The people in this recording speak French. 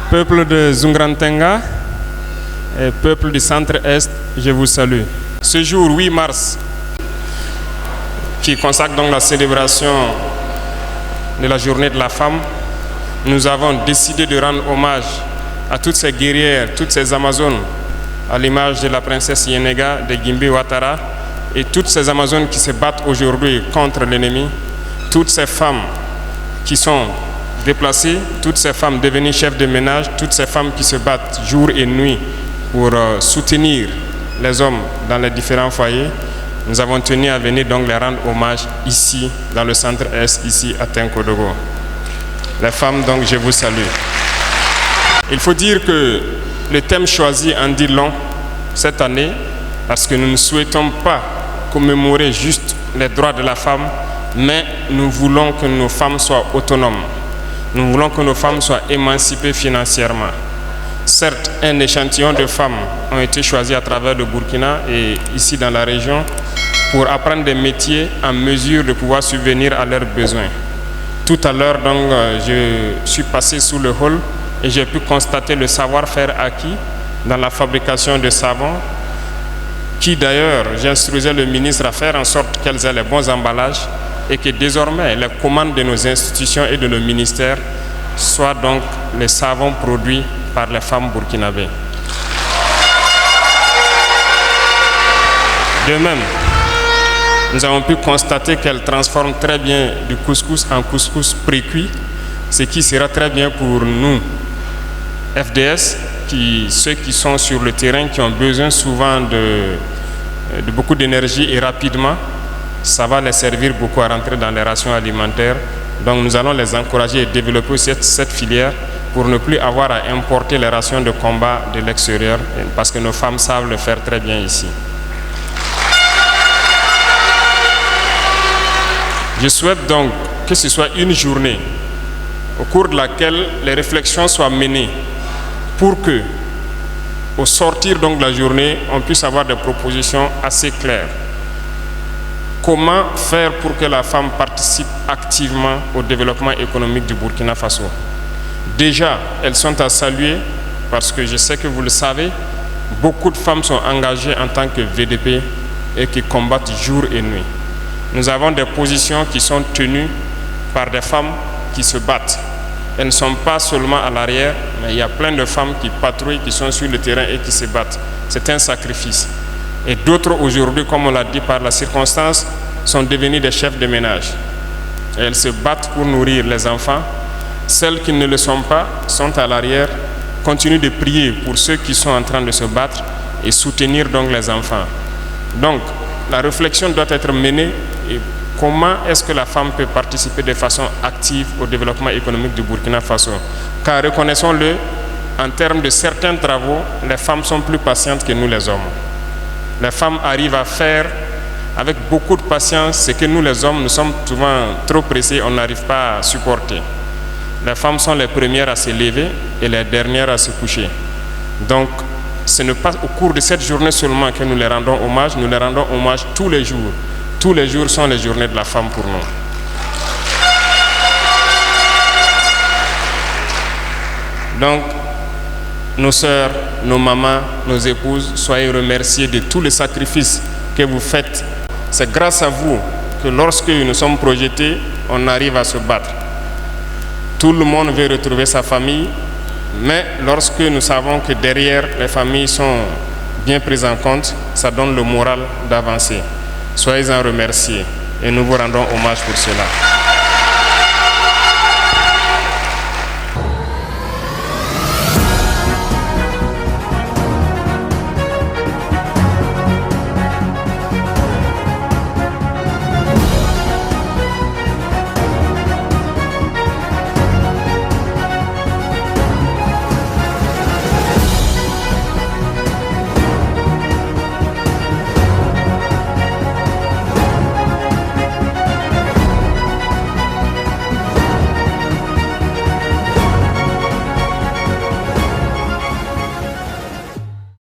Peuple de Zungrantenga et peuple du centre-est, je vous salue. Ce jour 8 mars, qui consacre donc la célébration de la journée de la femme, nous avons décidé de rendre hommage à toutes ces guerrières, toutes ces Amazones, à l'image de la princesse Yenega de Gimbi Ouattara et toutes ces Amazones qui se battent aujourd'hui contre l'ennemi, toutes ces femmes qui sont déplacées, toutes ces femmes devenues chefs de ménage, toutes ces femmes qui se battent jour et nuit pour soutenir les hommes dans les différents foyers. Nous avons tenu à venir donc les rendre hommage ici, dans le centre-est, ici à Tenkodogo. Les femmes, donc, je vous salue. Il faut dire que le thème choisi en dit long cette année, parce que nous ne souhaitons pas commémorer juste les droits de la femme, mais nous voulons que nos femmes soient autonomes. Nous voulons que nos femmes soient émancipées financièrement. Certes, un échantillon de femmes ont été choisis à travers le Burkina et ici dans la région pour apprendre des métiers en mesure de pouvoir subvenir à leurs besoins. Tout à l'heure, donc, je suis passé sous le hall et j'ai pu constater le savoir-faire acquis dans la fabrication de savon, qui d'ailleurs, j'instruisais le ministre à faire en sorte qu'elles aient les bons emballages et que désormais les commandes de nos institutions et de nos ministères soient donc les savons produits par les femmes burkinabées. De même, nous avons pu constater qu'elles transforment très bien du couscous en couscous précuit, ce qui sera très bien pour nous, FDS, ceux qui sont sur le terrain, qui ont besoin souvent de beaucoup d'énergie et rapidement. Ça va les servir beaucoup à rentrer dans les rations alimentaires. Donc nous allons les encourager et développer cette filière pour ne plus avoir à importer les rations de combat de l'extérieur, parce que nos femmes savent le faire très bien ici. Je souhaite donc que ce soit une journée au cours de laquelle les réflexions soient menées pour que, au sortir donc de la journée, on puisse avoir des propositions assez claires. Comment faire pour que la femme participe activement au développement économique du Burkina Faso? Déjà, elles sont à saluer parce que je sais que vous le savez, beaucoup de femmes sont engagées en tant que VDP et qui combattent jour et nuit. Nous avons des positions qui sont tenues par des femmes qui se battent. Elles ne sont pas seulement à l'arrière, mais il y a plein de femmes qui patrouillent, qui sont sur le terrain et qui se battent. C'est un sacrifice. Et d'autres aujourd'hui, comme on l'a dit par la circonstance, sont devenues des chefs de ménage. Et elles se battent pour nourrir les enfants. Celles qui ne le sont pas sont à l'arrière, continuent de prier pour ceux qui sont en train de se battre et soutenir donc les enfants. Donc, la réflexion doit être menée et comment est-ce que la femme peut participer de façon active au développement économique du Burkina Faso. Car reconnaissons-le, en termes de certains travaux, les femmes sont plus patientes que nous les hommes. Les femmes arrivent à faire avec beaucoup de patience ce que nous les hommes, nous sommes souvent trop pressés, on n'arrive pas à supporter. Les femmes sont les premières à se lever et les dernières à se coucher. Donc, ce n'est pas au cours de cette journée seulement que nous les rendons hommage, nous les rendons hommage tous les jours. Tous les jours sont les journées de la femme pour nous. Donc, nos sœurs, nos mamans, nos épouses, soyez remerciées de tous les sacrifices que vous faites. C'est grâce à vous que lorsque nous sommes projetés, on arrive à se battre. Tout le monde veut retrouver sa famille, mais lorsque nous savons que derrière les familles sont bien prises en compte, ça donne le moral d'avancer. Soyez-en remerciés et nous vous rendons hommage pour cela.